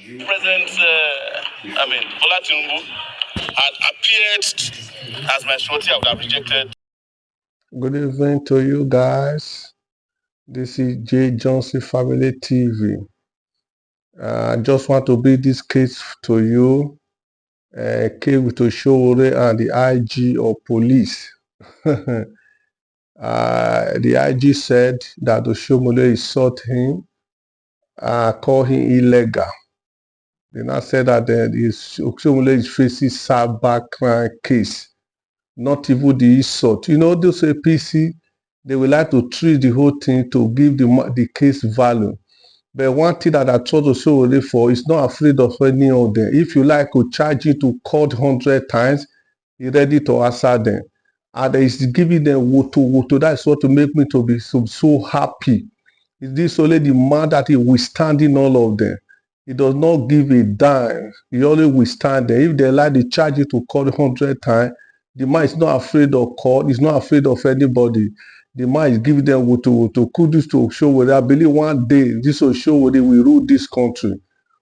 President, Bola Tinubu had appeared as my shorty. I would have rejected. Good evening to you guys. This is J. Johnson Family TV. I just want to bring this case to you. Case with Sowore and the IG of police. The IG said that Oshiomhole sought him, called him illegal. They now said that Oshiomhole is facing cyber crime case, not even the insult. You know, those APC, they would like to treat the whole thing to give the case value. But one thing that I told Sowore for is not afraid of any of them. If you like to charge you to court 100 times, he's ready to answer them. And he's giving them woto. That's what to make me to be so happy. Is this only the man that is withstanding all of them? He does not give a dime. He always withstand them. If they like to charge you to court 100 times, the man is not afraid of court. He's not afraid of anybody. The man is giving them woto. Kudos to Sowore. I believe one day this Sowore will rule this country.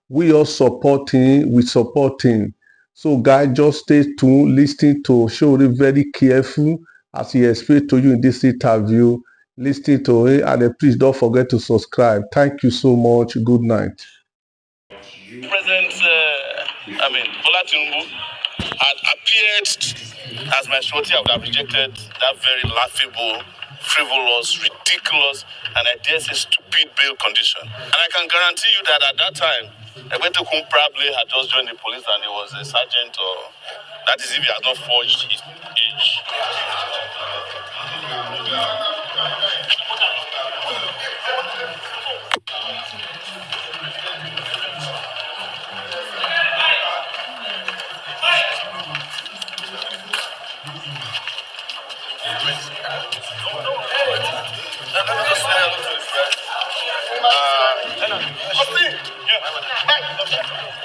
We all support him. We support him. So guys, just stay tuned, listen to Sowore very careful as he explains to you in this interview. Listen to it, and please don't forget to subscribe. Thank you so much. Good night. President, Bola Tinubu had appeared as my shorty. I would have rejected that very laughable, frivolous, ridiculous, and I dare say stupid bail condition. And I can guarantee you that at that time, Egbetokun probably had just joined the police and he was a sergeant, or that is if he has not forged his age.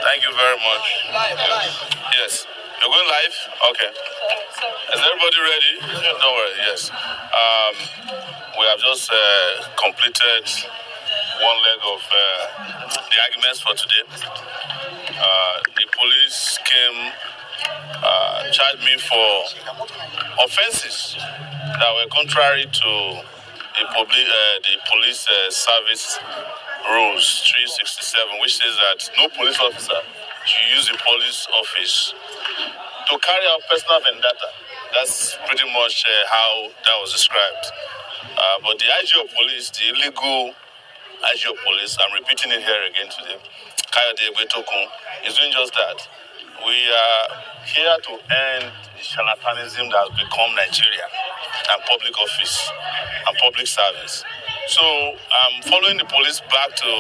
Thank you very much. Yes. You're going live? Okay. Is everybody ready? Don't worry, yes. We have just completed one leg of the arguments for today. The police came, charged me for offenses that were contrary to the police service rules 367, which says that no police officer should use the police office to carry out personal vendetta. That's pretty much how that was described. But the IG of police, the illegal IG of police, I'm repeating it here again today, Kayode Egbetokun, is doing just that. We are here to end the charlatanism that has become Nigeria and public office and public service. So I'm following the police back to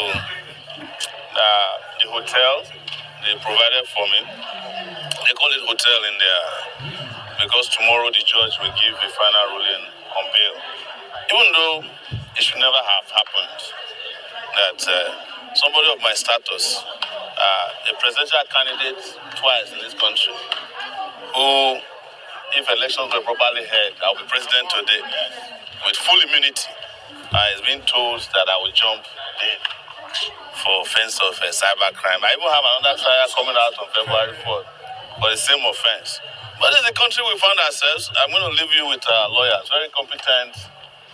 the hotel they provided for me. They call it hotel in there because tomorrow the judge will give a final ruling on bail. Even though it should never have happened that somebody of my status, a presidential candidate twice in this country, who, if elections were properly held, I'll be president today with full immunity, is being told that I will jump in for offense of cyber crime. I even have another trial coming out on February 4th for the same offense. But in the country we found ourselves, I'm going to leave you with lawyers, very competent,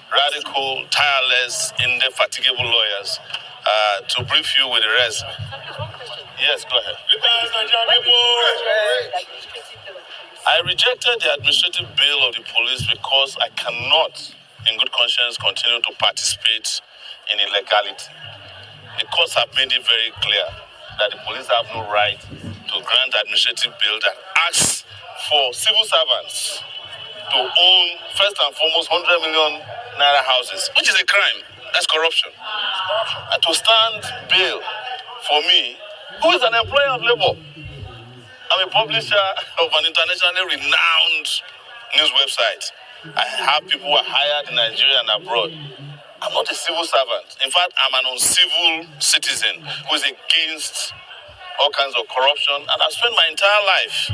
radical, tireless, indefatigable lawyers to brief you with the rest. Yes, go ahead. I rejected the administrative bail of the police because I cannot, in good conscience, continue to participate in illegality. The courts have made it very clear that the police have no right to grant administrative bail that asks for civil servants to own, first and foremost, 100 million naira houses, which is a crime. That's corruption. And to stand bail for me, who is an employer of labor, I'm a publisher of an internationally renowned news website. I have people who are hired in Nigeria and abroad. I'm not a civil servant. In fact, I'm an uncivil citizen who is against all kinds of corruption, and I've spent my entire life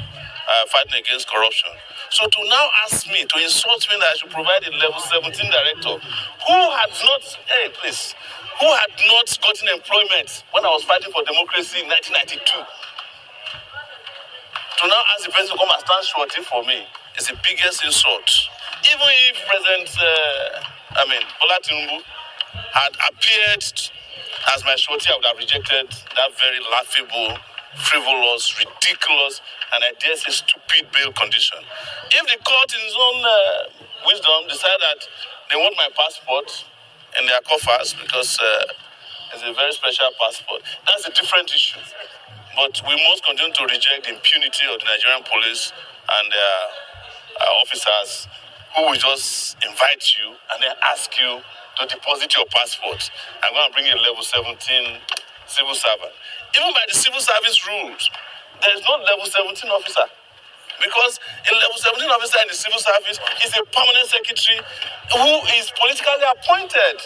fighting against corruption. So to now ask me, to insult me that I should provide a level 17 director who has not, hey, please, who had not gotten employment when I was fighting for democracy in 1992, to now ask the president to come and stand shorty for me is the biggest insult. Even if President Bola Tinubu had appeared as my shorty, I would have rejected that very laughable, frivolous, ridiculous, and I dare say stupid bail condition. If the court in its own wisdom decide that they want my passport in their coffers because it's a very special passport, that's a different issue. But we must continue to reject the impunity of the Nigerian police and their officers who will just invite you and then ask you to deposit your passport. I'm going to bring you a level 17 civil servant. Even by the civil service rules, there is no level 17 officer. Because a level 17 officer in the civil service is a permanent secretary who is politically appointed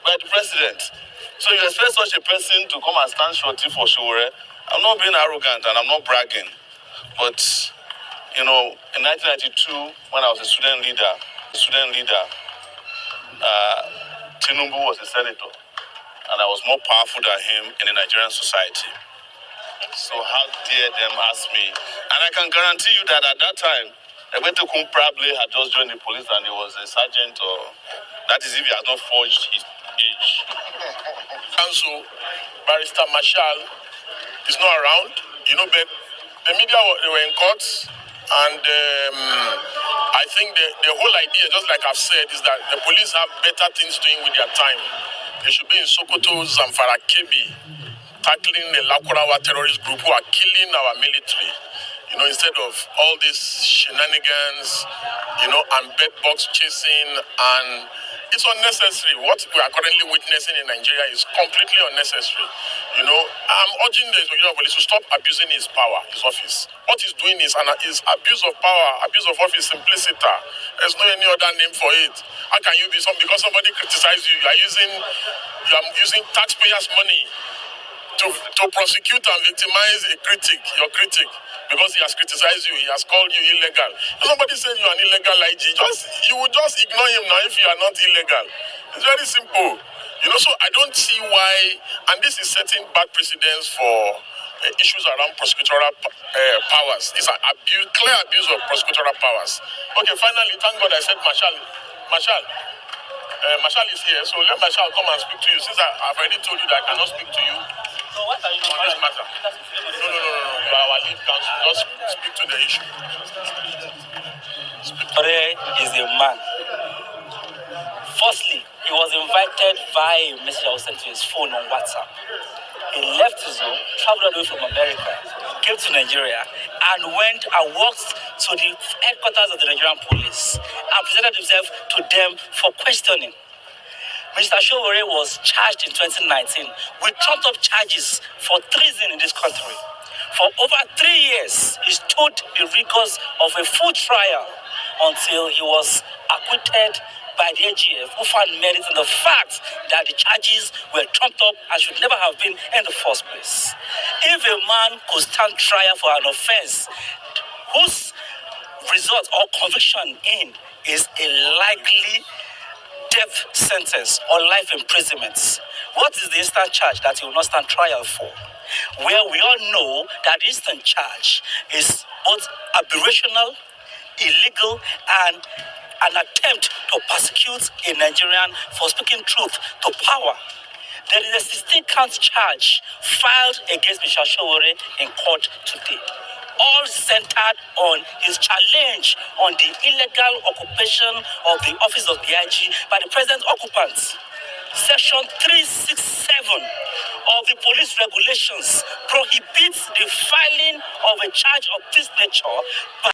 by the president. So you expect such a person to come and stand shorty for Sowore. I'm not being arrogant and I'm not bragging. But, you know, in 1992, when I was a student leader, Tinubu was a senator. And I was more powerful than him in the Nigerian society. So how dare them ask me? And I can guarantee you that at that time, Egbetekun probably had just joined the police and he was a sergeant, or that is if he had not forged his age. Counsel, Barrister Marshall is not around, you know, but the media they were in court, and I think the whole idea, just like I've said, is that the police have better things doing with their time. They should be in Sokoto, Zamfara, Kebbi, tackling the Lakurawa terrorist group who are killing our military. You know, instead of all these shenanigans, you know, and bedbox chasing, and it's unnecessary. What we are currently witnessing in Nigeria is completely unnecessary. You know, I'm urging the police to stop abusing his power, his office. What he's doing is abuse of power, abuse of office, simpliciter. There's no any other name for it. How can you be because somebody criticizes you? You are using taxpayers' money to prosecute and victimize your critic, because he has criticized you, he has called you illegal. If somebody says you are an illegal IG, you will just ignore him now if you are not illegal. It's very simple. You know, so I don't see why, and this is setting bad precedents for issues around prosecutorial powers. It's an clear abuse of prosecutorial powers. Okay, finally, thank God I said Marshall is here, so let Marshall come and speak to you. Since I've already told you that I cannot speak to you on this matter. No. You are our lead counsel. Just speak to the issue. Sowore is a man. Firstly, he was invited via a message I was sent to his phone on WhatsApp. He left his home, traveled away from America, came to Nigeria, and went and walked to the headquarters of the Nigerian police and presented himself to them for questioning. Mr. Sowore was charged in 2019 with trumped-up charges for treason in this country. For over 3 years, he stood the rigors of a full trial until he was acquitted by the AGF, who found merit in the fact that the charges were trumped up and should never have been in the first place. If a man could stand trial for an offense whose result or conviction in is a likely death sentence or life imprisonment, what is the instant charge that he will not stand trial for? Where we all know that the instant charge is both aberrational, illegal, and an attempt to persecute a Nigerian for speaking truth to power. There is a 16-count charge filed against Mr. Sowore in court today, all centered on his challenge on the illegal occupation of the office of the IG by the present occupants. Section 367 of the police regulations prohibits the filing of a charge of this nature by